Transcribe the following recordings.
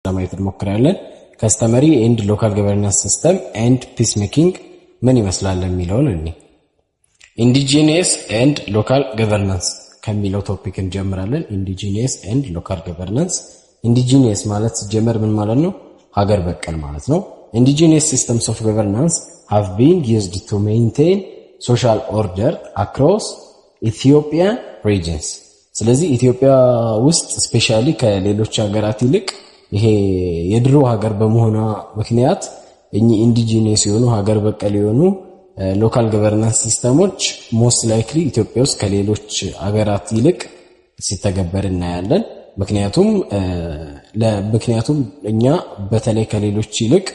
ለማየት እንሞክራለን። ከስተመሪ ኤንድ ሎካል ገቨርናንስ ሲስተም ኤንድ ፒስ ሜኪንግ ምን ይመስላል የሚለውን እኔ ኢንዲጂነስ ኤንድ ሎካል ገቨርናንስ ከሚለው ቶፒክ እንጀምራለን። ኢንዲጂነስ ኤንድ ሎካል ገቨርናንስ። ኢንዲጂነስ ማለት ሲጀመር ምን ማለት ነው? ሀገር በቀል ማለት ነው። ኢንዲጂነስ ሲስተምስ ኦፍ ገቨርናንስ have been used to maintain social order across Ethiopian regions። ስለዚህ ኢትዮጵያ ውስጥ ስፔሻሊ ከሌሎች ሀገራት ይልቅ ይሄ የድሮ ሀገር በመሆኗ ምክንያት ኢንዲጂነስ የሆኑ ሀገር በቀል የሆኑ ሎካል ገቨርናንስ ሲስተሞች ሞስት ላይክሊ ኢትዮጵያ ውስጥ ከሌሎች ሀገራት ይልቅ ሲተገበር እናያለን። ምክንያቱም እኛ በተለይ ከሌሎች ይልቅ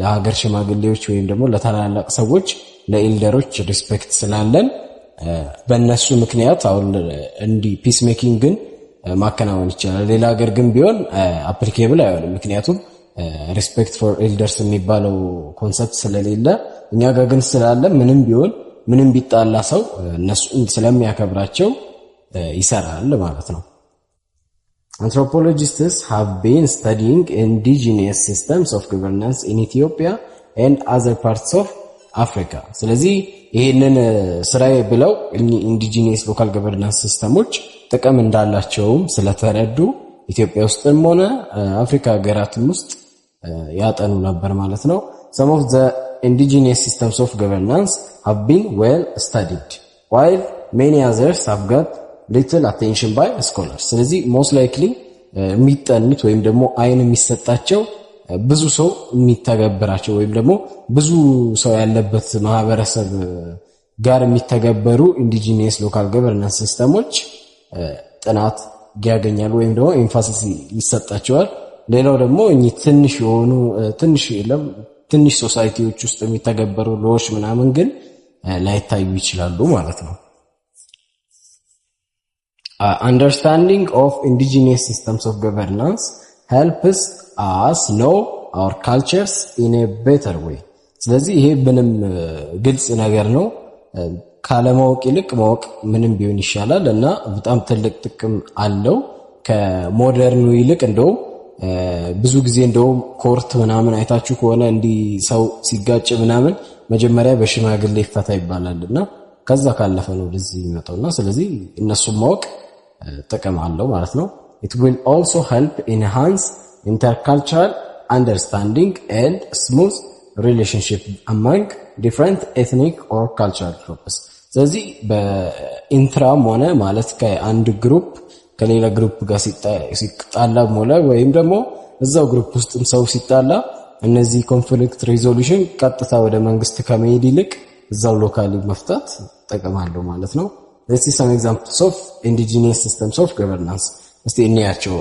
ለሀገር ሽማግሌዎች ወይም ደግሞ ለታላላቅ ሰዎች ለኤልደሮች ሪስፔክት ስላለን በእነሱ ምክንያት አሁን እንዲህ ፒስ ሜኪንግን ማከናወን ይቻላል። ሌላ ሀገር ግን ቢሆን አፕሊኬብል አይሆንም። ምክንያቱም ሪስፔክት ፎር ኤልደርስ የሚባለው ኮንሰፕት ስለሌለ፣ እኛ ጋር ግን ስላለ ምንም ቢጣላ ሰው እነሱ ስለሚያከብራቸው ይሰራል ማለት ነው። Anthropologists have been studying indigenous systems of governance in Ethiopia and other parts of Africa። ስለዚህ ይሄንን ስራዬ ብለው ኢንዲጂነስ ሎካል ገቨርናንስ ሲስተሞች ጥቅም እንዳላቸውም ስለተረዱ ኢትዮጵያ ውስጥም ሆነ አፍሪካ ሀገራትም ውስጥ ያጠኑ ነበር ማለት ነው። Some of the indigenous systems of governance have been well studied while many others have got little attention by scholars። ስለዚህ most likely የሚጠኑት ወይም ደግሞ አይን የሚሰጣቸው ብዙ ሰው የሚተገበራቸው ወይም ደግሞ ብዙ ሰው ያለበት ማህበረሰብ ጋር የሚተገበሩ ኢንዲጂነስ ሎካል ገቨርናንስ ሲስተሞች ጥናት ያገኛሉ ወይም ደግሞ ኤምፋሲስ ይሰጣቸዋል። ሌላው ደግሞ ትንሽ ሶሳይቲዎች ውስጥ የሚተገበሩ ሎዎች ምናምን ግን ላይታዩ ይችላሉ ማለት ነው። Understanding of indigenous systems of governance helps us know our cultures in a better way። ስለዚህ ይሄ ምንም ግልጽ ነገር ነው። ካለማወቅ ይልቅ ማወቅ ምንም ቢሆን ይሻላል እና በጣም ትልቅ ጥቅም አለው። ከሞደርኑ ይልቅ እንደው ብዙ ጊዜ እንደው ኮርት ምናምን አይታችሁ ከሆነ እንዲህ ሰው ሲጋጭ ምናምን መጀመሪያ በሽማግሌ ይፈታ ይባላልና ከዛ ካለፈ ነው ወደዚህ የሚመጣውና ስለዚህ እነሱን ማወቅ ጥቅም አለው ማለት ነው። It will also help enhance intercultural understanding and smooth relationship among different ethnic or cultural groups። ስለዚህ በኢንትራም ሆነ ማለት ከአንድ ግሩፕ ከሌላ ግሩፕ ጋር ሲጣላ ወይም ደግሞ እዛው ግሩፕ ውስጥም ሰው ሲጣላ እነዚህ ኮንፍሊክት ሪዞሉሽን ቀጥታ ወደ መንግስት ከመሄድ ይልቅ እዛው ሎካሊ መፍታት ጥቅም አለው ማለት ነው። Let's see some examples of indigenous systems of governance። እስቲ እንያቸው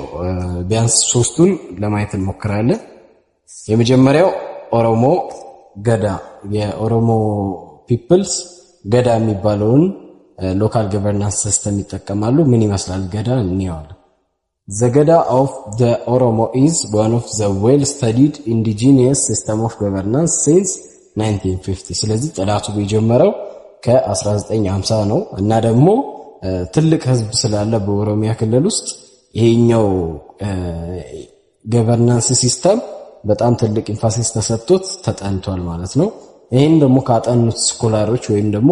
ቢያንስ ሶስቱን ለማየት እንሞክራለን። የመጀመሪያው ኦሮሞ ገዳ፣ የኦሮሞ ፒፕልስ ገዳ የሚባለውን ሎካል ገቨርናንስ ሲስተም ይጠቀማሉ። ምን ይመስላል ገዳ እንየዋለን። The Gada of the Oromo is one of the well-studied indigenous system of governance since 1950። ስለዚህ ጥናቱ የጀመረው ከ1950 ነው እና ደግሞ ትልቅ ህዝብ ስላለ በኦሮሚያ ክልል ውስጥ ይሄኛው ገቨርናንስ ሲስተም በጣም ትልቅ ኢንፋሲስ ተሰጥቶት ተጠንቷል ማለት ነው። ይሄን ደግሞ ካጠኑት ስኮላሮች ወይም ደግሞ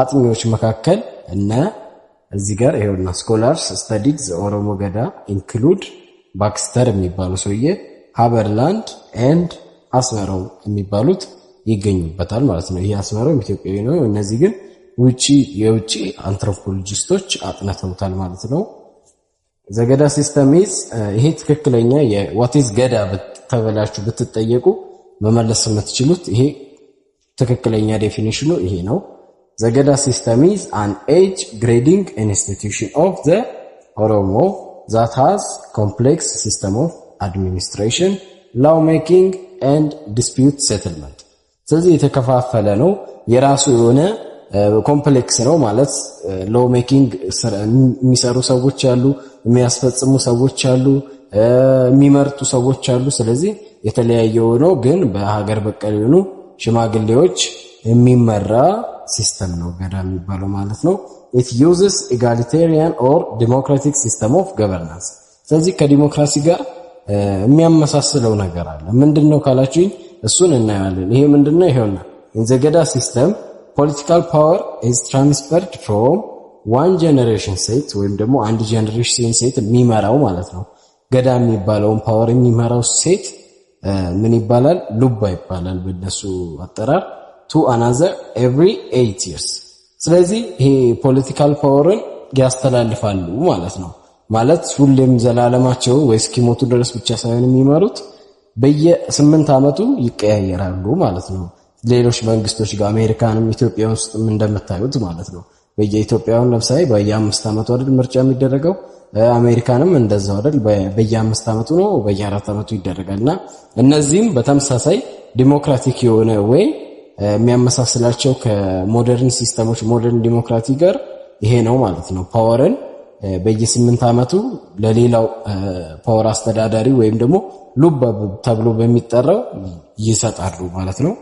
አጥኚዎች መካከል እና እዚህ ጋር ይሄውና ስኮላርስ ስታዲድ ዘ ኦሮሞ ገዳ ኢንክሉድ ባክስተር የሚባሉ ሰውዬ፣ ሃበርላንድ ኤንድ አስመራው የሚባሉት ይገኙበታል ማለት ነው። ይሄ አስመራው ኢትዮጵያዊ ነው። እነዚህ ግን የውጪ አንትሮፖሎጂስቶች አጥንተውታል ማለት ነው። ዘገዳ ሲስተም ይሄ ትክክለኛ what is ገዳ ተበላችሁ ብትጠየቁ መመለስ የምትችሉት ይሄ ትክክለኛ ዴፊኒሽኑ ይሄ ነው። ዘገዳ ሲስተም is an age grading institution of the Oromo that has complex system of administration, law making and dispute settlement። ስለዚህ የተከፋፈለ ነው። የራሱ የሆነ ኮምፕሌክስ ነው ማለት ሎ ሜኪንግ የሚሰሩ ሰዎች አሉ፣ የሚያስፈጽሙ ሰዎች አሉ፣ የሚመርጡ ሰዎች አሉ። ስለዚህ የተለያየው ነው ግን በሀገር በቀል የሆኑ ሽማግሌዎች የሚመራ ሲስተም ነው ገዳ የሚባለው ማለት ነው። it uses egalitarian or democratic system of governance። ስለዚህ ከዲሞክራሲ ጋር የሚያመሳስለው ነገር አለ። ምንድነው ካላችሁኝ እሱን እናያለን። ይሄ ምንድነው? ይሄውና in the Gada system political power is transferred from one generation set ወይም ደግሞ አንድ ጀነሬሽን ሴት የሚመራው ማለት ነው። ገዳ የሚባለውን ፓወር የሚመራው ሴት ምን ይባላል? ሉባ ይባላል በእነሱ አጠራር to another every 8 years። ስለዚህ ይሄ ፖለቲካል ፓወርን ያስተላልፋሉ ማለት ነው። ማለት ሁሌም ዘላለማቸው ወይ እስኪሞቱ ድረስ ብቻ ሳይሆን የሚመሩት በየ8 ዓመቱ ይቀያየራሉ ማለት ነው። ሌሎች መንግስቶች ጋር አሜሪካንም ኢትዮጵያ ውስጥም እንደምታዩት ማለት ነው። በየኢትዮጵያውን ለምሳሌ በየ5 ዓመቱ አይደል ምርጫ የሚደረገው፣ አሜሪካንም እንደዛው አይደል በየ5 ዓመቱ ነው በየ4 ዓመቱ ይደረጋልና እነዚህም በተመሳሳይ ዲሞክራቲክ የሆነ ወይ የሚያመሳስላቸው ከሞደርን ሲስተሞች ሞደርን ዲሞክራሲ ጋር ይሄ ነው ማለት ነው። ፓወርን በየ8 ዓመቱ ለሌላው ፓወር አስተዳዳሪ ወይም ደግሞ ሉባ ተብሎ በሚጠራው ይሰጣሉ ማለት ነው።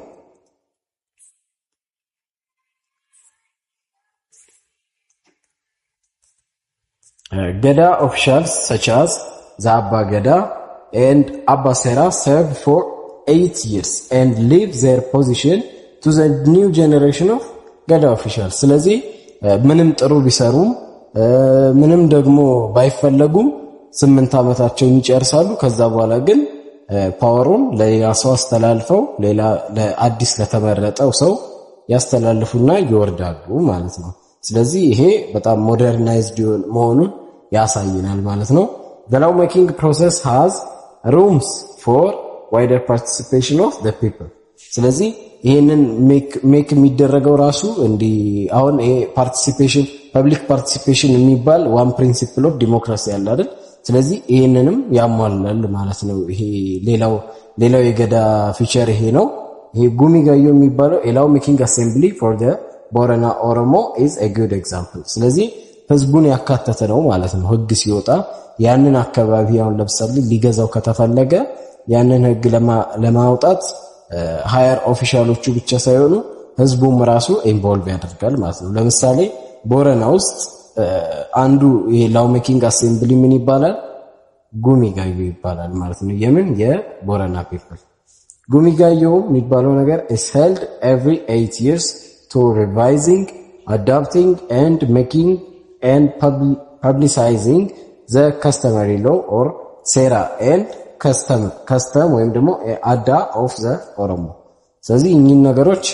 Gada officials such as the Abba Gada and Abba Sera serve for 8 years and leave their position to the new generation of Gada officials። ስለዚህ ምንም ጥሩ ቢሰሩም ምንም ደግሞ ባይፈለጉም 8 ዓመታቸውን ይጨርሳሉ። ከዛ በኋላ ግን ፓወሩን ለሌላ ሰው አስተላልፈው ሌላ ለአዲስ ለተመረጠው ሰው ያስተላልፉና ይወርዳሉ ማለት ነው። ስለዚህ ይሄ በጣም ሞደርናይዝድ መሆኑን ያሳየናል ማለት ነው። The law making process has rooms for wider participation of the people። ስለዚህ ይሄንን ሜክ የሚደረገው ራሱ እንዲ አሁን ይሄ ፓርቲሲፔሽን ፐብሊክ ፓርቲሲፔሽን የሚባል ዋን ፕሪንሲፕል ኦፍ ዲሞክራሲ አለ አይደል? ስለዚህ ይሄንንም ያሟላል ማለት ነው። ይሄ ሌላው የገዳ ፊቸር ይሄ ነው። ይሄ ጉሚ ጋዮ የሚባለው ኤላው ሜኪንግ አሴምብሊ ፎር ዘ ቦረና ኦሮሞ is a good example። ስለዚህ ህዝቡን ያካተተ ነው ማለት ነው። ህግ ሲወጣ ያንን አካባቢ አሁን ለምሳሌ ሊገዛው ከተፈለገ ያንን ህግ ለማውጣት ሃየር ኦፊሻሎቹ ብቻ ሳይሆኑ ህዝቡም ራሱ ኢንቮልቭ ያደርጋል ማለት ነው። ለምሳሌ ቦረና ውስጥ አንዱ የላው ሜኪንግ አሴምብሊ ምን ይባላል? ጉሚ ጋዮ ይባላል ማለት ነው። የምን የቦረና ፒፕል ጉሚ ጋዮ የሚባለው ነገር is held every 8 years to revising, adapting and making and publicizing the customary law or sera and custom ወይም ደግሞ አዳ of the ኦሮሞ። ስለዚህ እኚህ ነገሮች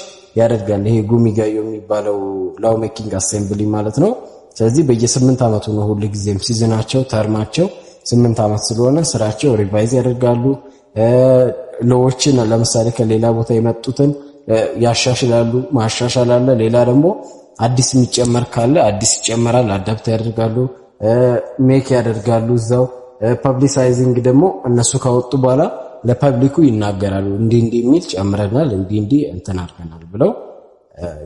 ያደርጋል ይሄ ጉሚ ጋዮ የሚባለው ላው ሜኪንግ አሴምብሊ ማለት ነው። ስለዚህ በየ8 ዓመቱ ነው ሁሉ ጊዜም ሲዝናቸው ተርማቸው 8 ዓመት ስለሆነ ስራቸው ሪቫይዝ ያደርጋሉ። ሎዎችን ለምሳሌ ከሌላ ቦታ የመጡትን ያሻሽላሉ፣ ማሻሻል አለ። ሌላ ደግሞ አዲስ የሚጨመር ካለ አዲስ ይጨመራል፣ አዳፕት ያደርጋሉ፣ ሜክ ያደርጋሉ እዛው። ፐብሊሳይዚንግ ደግሞ እነሱ ካወጡ በኋላ ለፐብሊኩ ይናገራሉ። እንዲህ የሚል ጨምረናል፣ እንዲህ እንትን አድርገናል ብለው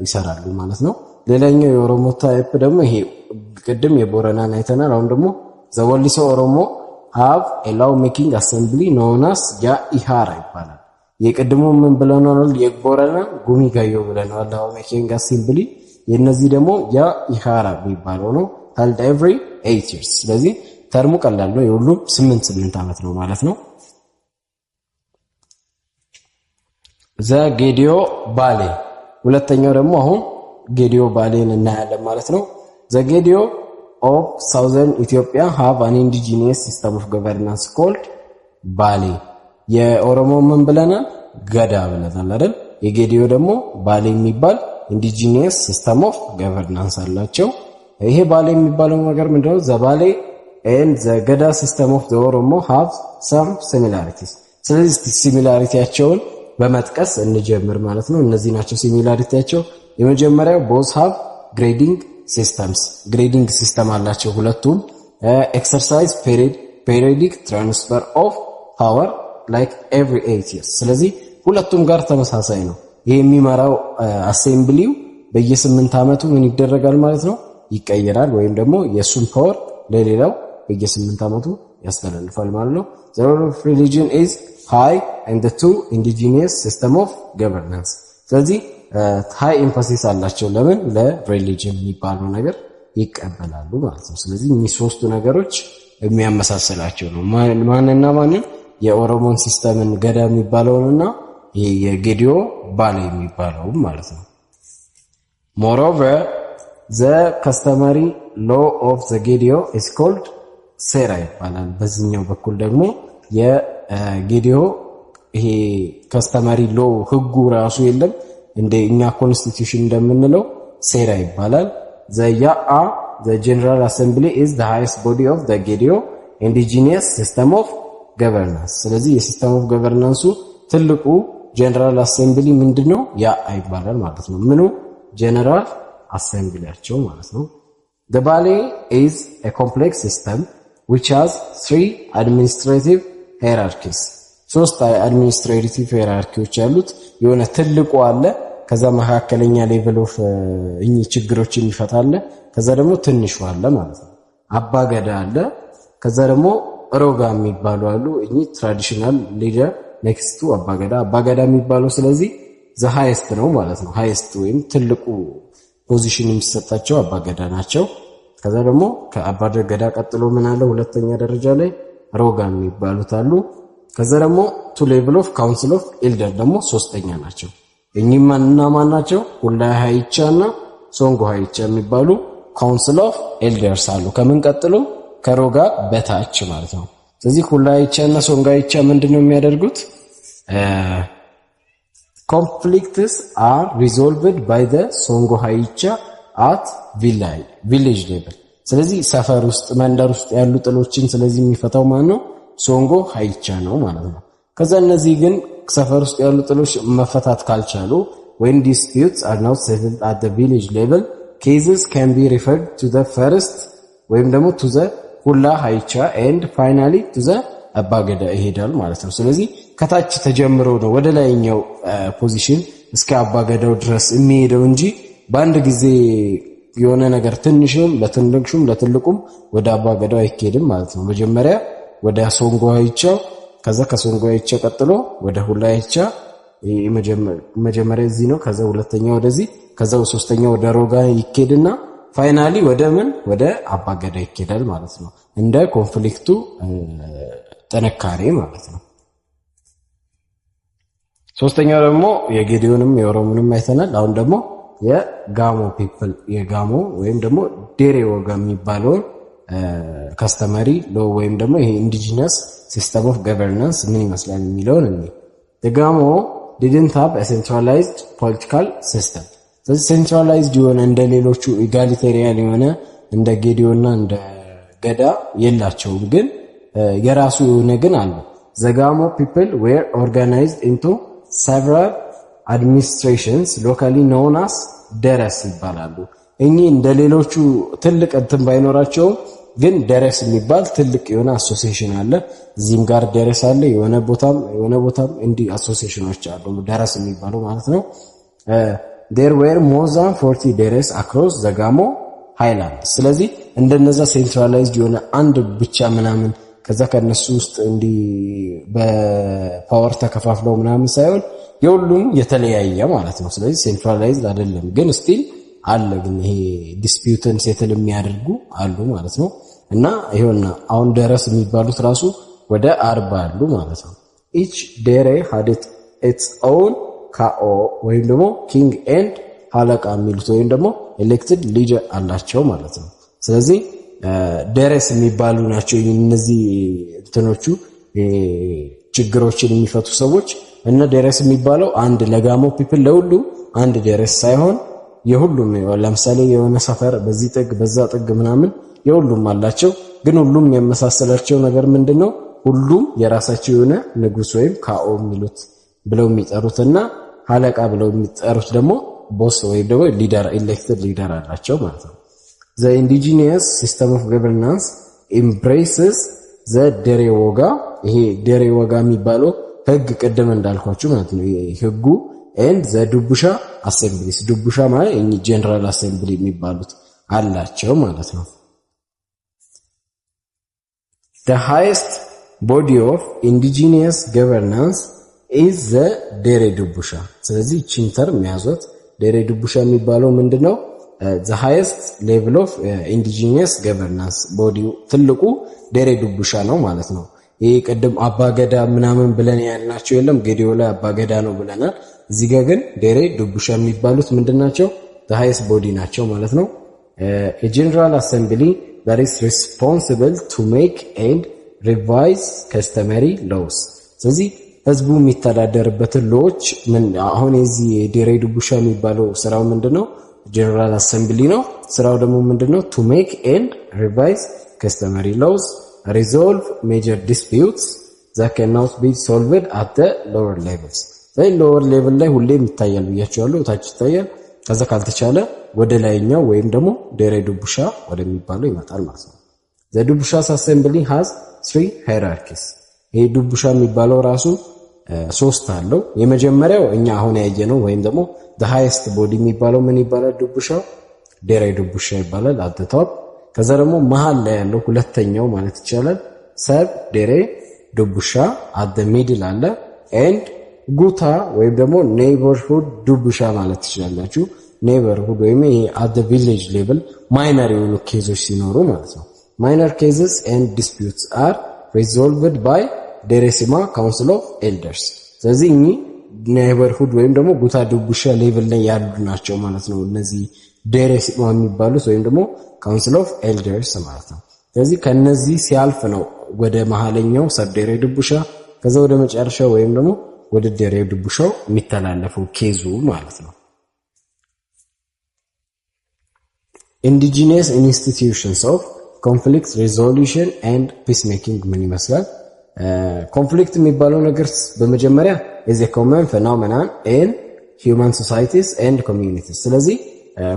ይሰራሉ ማለት ነው። ሌላኛው የኦሮሞ ታይፕ ደግሞ ይሄ ቅድም የቦረናን አይተናል። አሁን ደግሞ ዘወሊሶ ኦሮሞ have a law making assembly known as ኢሃራ ይባላል። የቅድሙ ምን ብለናል? የቦረና ጉሚ ጋዮ ብለናል law making assembly። የነዚህ ደግሞ ኢሃራ የሚባለው ነው held every 8 years። ስለዚህ ተርሙ ቀላል ነው፣ የሁሉም 8 ዓመት ነው ማለት ነው። ጌዲዮ ባሌ ሁለተኛው ደግሞ አሁን ጌዲዮ ባሌን እናያለን ማለት ነው። ጌዲዮ of southern Ethiopia have an indigenous system of governance called ባሌ። የኦሮሞ ምን ብለናል? ገዳ ብለናል አይደል? የጌዲዮ ደግሞ ባሌ የሚባል indigenous system of governance አላቸው። ይሄ ባሌ የሚባለው ነገር ምንድነው? ዘባሌ and the ገዳ system of the Oromo have some similarities። ስለዚህ ሲሚላሪቲያቸውን በመጥቀስ እንጀምር ማለት ነው። እነዚህ ናቸው ሲሚላሪቲያቸው። የመጀመሪያው both have grading ሲስተም አላቸው ሁለቱም። ኤክሰርሳይዝ periodic transfer of power like every 8 years። ስለዚህ ሁለቱም ጋር ተመሳሳይ ነው። ይሄ የሚመራው አሴምብሊው በየ8 ዓመቱ ምን ይደረጋል ማለት ነው? ይቀየራል፣ ወይም ደግሞ የሱን ፓወር ለሌላው በየ8 ዓመቱ ያስተላልፋል ማለት ነው። The role of religion is high and the two indigenous system of governance። ስለዚህ ሃይ ኤምፋሲስ አላቸው። ለምን? ለሪሊጅን የሚባለው ነገር ይቀበላሉ ማለት ነው። ስለዚህ እኚህ ሶስቱ ነገሮች የሚያመሳስላቸው ነው። ማንና ማንን? የኦሮሞን ሲስተምን ገዳ የሚባለውንና የጌዲዮ ባሌ የሚባለው ማለት ነው። moreover the customary law of the Gedio is called ሴራ ይባላል። በዚህኛው በኩል ደግሞ የጌዲዮ ይሄ ከስተመሪ ሎ ህጉ ራሱ የለም እንደኛ ኮንስቲቲዩሽን እንደምንለው ሴራ ይባላል። the General Assembly is the highest body of the Gedio indigenous system of governance። ስለዚህ የሲስተም ኦፍ ገቨርናንሱ ትልቁ ጀነራል አሴምብሊ ምንድነው? ያ ይባላል ማለት ነው። ምኑ ጀነራል አሴምብሊያቸው ማለት ነው። the Bale is a complex system which has 3 administrative hierarchies። 3 administrative hierarchies ያሉት የሆነ ትልቁ አለ፣ ከዛ መካከለኛ ሌቭል ኦፍ እኚ ችግሮችን ይፈታል፣ ከዛ ደግሞ ትንሹ አለ ማለት ነው። አባገዳ አለ፣ ከዛ ደግሞ ሮጋ የሚባሉ አሉ። እኚ ትራዲሽናል ሊደር ኔክስት ቱ አባገዳ የሚባለው ስለዚህ the highest ነው ማለት ነው። highest ወይም ትልቁ ፖዚሽን የሚሰጣቸው አባገዳ ናቸው። ከዛ ደግሞ ከአባገዳ ቀጥሎ ምን አለ? ሁለተኛ ደረጃ ላይ ሮጋ የሚባሉት አሉ። ከዛ ደግሞ ቱ ሌቭል ኦፍ ካውንስል ኦፍ ኤልደር ደግሞ ሶስተኛ ናቸው። እኚህም ማን ናቸው? ሁላይ ሃይቻና ሶንጎ ሃይቻ የሚባሉ ካውንስል ኦፍ ኤልደርስ አሉ። ከምን ቀጥሎ? ከሮጋ በታች ማለት ነው። ስለዚህ ሁላይ ሃይቻና ሶንጎ ሃይቻ ምንድነው የሚያደርጉት? conflicts are resolved by the Songo Haicha at village level። ስለዚህ ሰፈር ውስጥ መንደር ውስጥ ያሉ ጥሎችን ስለዚህ የሚፈታው ማን ነው? ሶንጎ ሃይቻ ነው ማለት ነው። ከዛ እነዚህ ግን ሰፈር ውስጥ ያሉ ጥሎች መፈታት ካልቻሉ when disputes are not settled at the village level cases can be referred to the first ወይም ደግሞ to the ሁላ ሃይቻ and finally to the አባገዳ ይሄዳል ማለት ነው። ስለዚህ ከታች ተጀምሮ ነው ወደ ላይኛው ፖዚሽን እስከ አባገዳው ድረስ የሚሄደው እንጂ በአንድ ጊዜ የሆነ ነገር ትንሽም ለትልቁም ወደ አባገዳው አይኬድም ማለት ነው። መጀመሪያ ወደ ሶንጎ ሃይቻው፣ ከዛ ከሶንጎ ሃይቻ ቀጥሎ ወደ ሁላ ሃይቻ፣ መጀመሪያ እዚህ ነው፣ ከዛ ሁለተኛ ወደዚህ፣ ከዛ ሶስተኛ ወደ ሮጋ ይኬድና ፋይናሊ ወደ ወደ አባገዳ ይኬዳል ማለት ነው። እንደ ኮንፍሊክቱ ጥንካሬ ማለት ነው። ሶስተኛው ደግሞ የጌዲዮንም የኦሮሞንም አይተናል። አሁን ደግሞ የጋሞ ፒፕል የጋሞ ወይም ደግሞ ዴሬ ወጋ የሚባለው ከስተመሪ ሎ ወይም ደግሞ ይሄ ኢንዲጂነስ ሲስተም ኦፍ ገቨርናንስ ምን ይመስላል የሚለውን እንዴ የጋሞ didn't have a centralized political system። ስለዚህ ሴንትራላይዝድ የሆነ እንደሌሎቹ ኢጋሊቴሪያን የሆነ እንደ ጌዲዮና እንደ ገዳ የላቸውም፣ ግን የራሱ የሆነ ግን አለ። the Gamo people were organized into several administrations locally known as ደረስ ይባላሉ። እኚህ እንደሌሎቹ ትልቅ እንትን ባይኖራቸው ግን ደረስ የሚባል ትልቅ የሆነ አሶሲዬሽን አለ። እዚህም ጋር ደረስ አለ፣ የሆነ ቦታም እንዲህ አሶሲዬሽኖች አሉ ደረስ የሚባሉ ማለት ነው። there were more than 40 ደረስ across the Gamo highland። ስለዚህ እንደነዛ ሴንትራላይዝድ የሆነ አንድ ብቻ ምናምን ከዛ ከነሱ ውስጥ እንዲህ በፓወር ተከፋፍለው ምናምን ሳይሆን የሁሉም የተለያየ ማለት ነው። ስለዚህ ሴንትራላይዝድ አይደለም፣ ግን ስቲል አለ፣ ግን ይሄ ዲስፒዩትን ሴትል የሚያደርጉ አሉ ማለት ነው። እና ይሄውና አሁን ደረስ የሚባሉት ራሱ ወደ 40 አሉ ማለት ነው። each dere had its own ካኦ ወይም ደግሞ ኪንግ ኤንድ ሃለቃ የሚሉት ወይም ደግሞ ኤሌክትድ ሊደር አላቸው ማለት ነው። ስለዚህ ደረስ የሚባሉ ናቸው እነዚህ እንትኖቹ ችግሮችን የሚፈቱ ሰዎች። እና ደረስ የሚባለው አንድ ለጋሞ ፒፕል ለሁሉ አንድ ደረስ ሳይሆን የሁሉም ለምሳሌ የሆነ ሰፈር በዚህ ጥግ በዛ ጥግ ምናምን የሁሉም አላቸው፣ ግን ሁሉም የሚመሳሰላቸው ነገር ምንድነው? ሁሉም የራሳቸው የሆነ ንጉስ ወይም ካኦ የሚሉት ብለው የሚጠሩትና ሃለቃ ብለው የሚጠሩት ደግሞ ቦስ ወይም ደግሞ ሊደር ኤሌክትድ ሊደር አላቸው ማለት ነው። the indigenous system of governance embraces the ደሬ ወጋ። ይሄ ደሬ ወጋ የሚባለው ህግ ቅድም እንዳልኳችሁ ማለት ነው ህጉ and the ዱቡሻ assemblies ዱቡሻ ማለት እኚ ጀነራል አሴምብሊ የሚባሉት አላቸው ማለት ነው። the highest body of indigenous governance is the ደሬ ዱቡሻ። ስለዚህ ቺንተር የሚያዙት ደሬ ዱቡሻ የሚባለው ምንድነው? the highest level of indigenous governance body ትልቁ ደሬ ዱቡሻ ነው ማለት ነው። ይሄ ቀደም አባገዳ ምናምን ብለን ያልናቸው የለም ጌዲዮ ላይ አባገዳ ነው ብለናል። እዚህ ጋር ግን ዴሬ ዱቡሻ የሚባሉት ምንድናቸው? the highest body ናቸው ማለት ነው። a general assembly that is responsible to make and revise customary laws። ስለዚህ ህዝቡ የሚተዳደርበትን ሎዎች አሁን የዚህ ዴሬ ዱቡሻ የሚባለው ስራው ምንድነው? ጀነራል አሰምብሊ ነው። ስራው ደግሞ ምንድነው? to make and revise customary laws, resolve major disputes that cannot be solved at the lower levels። ስለዚህ lower level ላይ ሁሌም ይታያል ብያቸዋለሁ፣ ታች ይታያል። ከዛ ካልተቻለ ወደ ላይኛው ወይም ደግሞ ዴሬ ዱቡሻ ወደሚባለው ይመጣል ማለት ነው። the Dubusha's assembly has 3 hierarchies። ይሄ ዱቡሻ የሚባለው ራሱ 3 አለው። የመጀመሪያው እኛ አሁን ያየነው ወይም ደግሞ the highest body የሚባለው ምን ይባላል? ዱቡሻው ዴሬ ዱቡሻ ይባላል at the top። ከዛ ደግሞ መሃል ላይ ያለው ሁለተኛው ማለት ይቻላል ሰብ ዴሬ ዱቡሻ at the middle አለ and ጉታ ወይም ደግሞ ኔይበርሁድ ዱቡሻ ማለት ትችላላችሁ። ኔይበርሁድ ወይም at the village level ማይነር የሆኑ ኬዞች ሲኖሩ ማለት ነው። minor cases and disputes are resolved by ዴሬሲማ ካውንስል ኦፍ ኤልደርስ። ስለዚህ ኔይበርሁድ ወይም ደግሞ ጉታ ዱቡሻ ሌቭል ላይ ያሉ ናቸው ማለት ነው እነዚህ ዴሬሲማ የሚባሉት ወይም ደግሞ ካውንስል ኦፍ ኤልደርስ ማለት ነው። ስለዚህ ከነዚህ ሲያልፍ ነው ወደ መሃለኛው ሰብ ዴሬ ዱቡሻ ከዛ ወደ መጨረሻው ወይም ደግሞ ወደ ዴሬ ዱቡሻው የሚተላለፈው ኬዙ ማለት ነው። ኢንዲጂነስ ኢንስቲትዩሽንስ ኦፍ ኮንፍሊክት ሪዞሉሽን ኤንድ ፒስ ሜኪንግ ምን ይመስላል? ኮንፍሊክት የሚባለው ነገር በመጀመሪያ is a common phenomenon in human societies and communities። ስለዚህ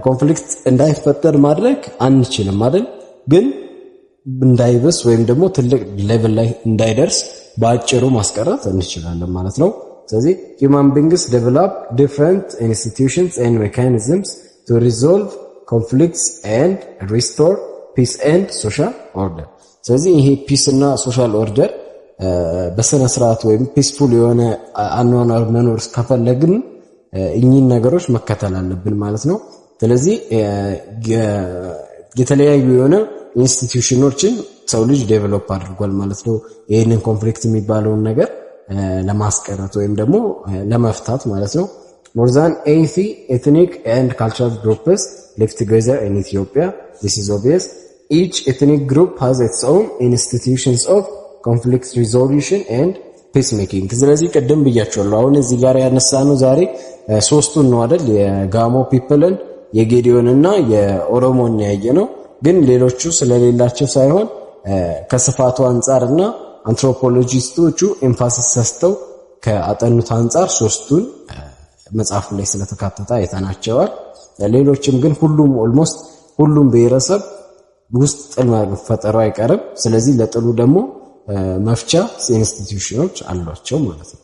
ኮንፍሊክት እንዳይፈጠር ማድረግ አንችልም አይደል? ግን እንዳይበስ ወይም ደግሞ ትልቅ ሌቭል ላይ እንዳይደርስ በአጭሩ ማስቀረት እንችላለን ማለት ነው። ስለዚህ human beings develop different institutions and mechanisms to resolve conflicts and restore peace and social order። ስለዚህ ይሄ ፒስ እና ሶሻል ኦርደር በስነ ስርዓት ወይም ፒስፉል የሆነ አኗኗር መኖር ከፈለግን እኚህን ነገሮች መከተል አለብን ማለት ነው። ስለዚህ የተለያዩ የሆነ ኢንስቲትዩሽኖችን ሰው ልጅ ዴቨሎፕ አድርጓል ማለት ነው። ይሄንን ኮንፍሊክት የሚባለውን ነገር ለማስቀረት ወይም ደግሞ ለመፍታት ማለት ነው። more than 80 ethnic and cultural groups live together in Ethiopia. This is obvious. Each ethnic group has its own institutions of conflict resolution and peace making። ስለዚህ ቀደም ብያቸዋለሁ። አሁን እዚህ ጋር ያነሳነው ዛሬ ሶስቱን ነው አይደል? የጋሞ ፒፕልን የጌዲዮንና የኦሮሞን ያየነው። ግን ሌሎቹ ስለሌላቸው ሳይሆን ከስፋቱ አንፃርና አንትሮፖሎጂስቶቹ ኤምፋሲስ ሰጥተው ከአጠኑት አንፃር ሶስቱን መጽሐፍ ላይ ስለተካተተ አይተናቸዋል። ሌሎችም ግን ሁሉም ኦልሞስት ሁሉም ብሔረሰብ ውስጥ ጥል መፈጠሩ አይቀርም። ስለዚህ ለጥሉ ደግሞ መፍቻ ኢንስቲትዩሽኖች አሏቸው ማለት ነው።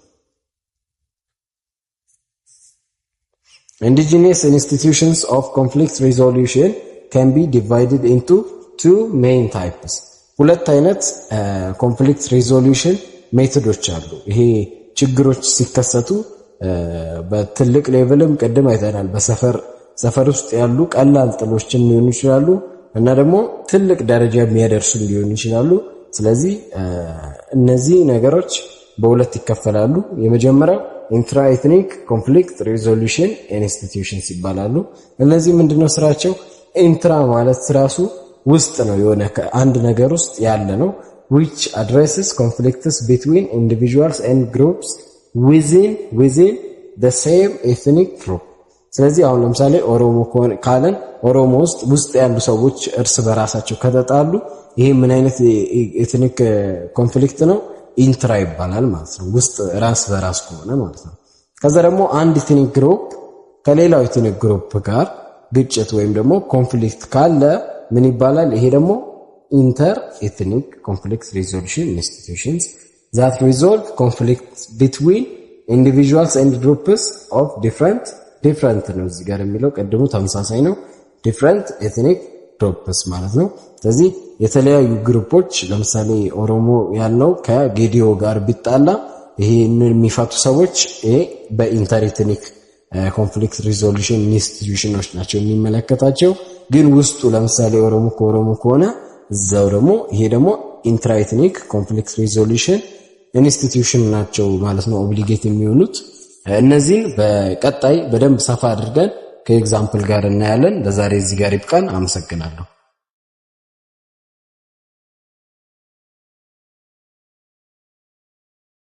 Indigenous institutions of conflict resolution can be divided into 2 main types። ሁለት አይነት ኮንፍሊክት ሪዞሉሽን ሜቶዶች አሉ። ይሄ ችግሮች ሲከሰቱ በትልቅ ሌቭልም ቀደም አይተናል። በሰፈር ውስጥ ያሉ ቀላል ጥሎችን ሊሆኑ ይችላሉ እና ደግሞ ትልቅ ደረጃ የሚያደርሱ ሊሆኑ ይችላሉ። ስለዚህ እነዚህ ነገሮች በሁለት ይከፈላሉ። የመጀመሪያው ኢንትራ ኤትኒክ ኮንፍሊክት ሪዞሉሽን ኢንስቲትዩሽንስ ይባላሉ። እነዚህ ምንድነው ስራቸው? ኢንትራ ማለት ራሱ ውስጥ ነው፣ የሆነ አንድ ነገር ውስጥ ያለ ነው። which addresses conflicts between individuals and groups within the same ethnic group። ስለዚህ አሁን ለምሳሌ ኦሮሞ ካለን ኦሮሞ ውስጥ ያሉ ሰዎች እርስ በራሳቸው ከተጣሉ ይሄ ምን አይነት ኤትኒክ ኮንፍሊክት ነው? ኢንትራ ይባላል ማለት ነው። ውስጥ ራስ በራስ ከሆነ ማለት ነው። ከዛ ደግሞ አንድ ኤትኒክ ግሩፕ ከሌላው ኤትኒክ ግሩፕ ጋር ግጭት ወይም ደግሞ ኮንፍሊክት ካለ ምን ይባላል? ይሄ ደግሞ ኢንተር ኤትኒክ ኮንፍሊክት ሪዞሉሽን ኢንስቲትዩሽንስ that resolve conflicts between individuals and groups of different ነው እዚህ ጋር የሚለው ቀድሞ ተመሳሳይ ነው። different ethnic groups ማለት ነው። ስለዚህ የተለያዩ ግሩፖች ለምሳሌ ኦሮሞ ያለው ከጌዲዮ ጋር ቢጣላ ይሄንን የሚፈቱ ሰዎች ይሄ በኢንተር ኤትኒክ ኮንፍሊክት ሪዞሉሽን ኢንስቲትዩሽኖች ናቸው የሚመለከታቸው። ግን ውስጡ ለምሳሌ ኦሮሞ ከሆነ እዛው ደግሞ ይሄ ደግሞ ኢንትራኤትኒክ ኮንፍሊክት ሪዞሉሽን ኢንስቲትዩሽን ናቸው ማለት ነው ኦብሊጌት የሚሆኑት። እነዚህን በቀጣይ በደንብ ሰፋ አድርገን ከኤግዛምፕል ጋር እናያለን። ለዛሬ እዚህ ጋር ይብቃን። አመሰግናለሁ።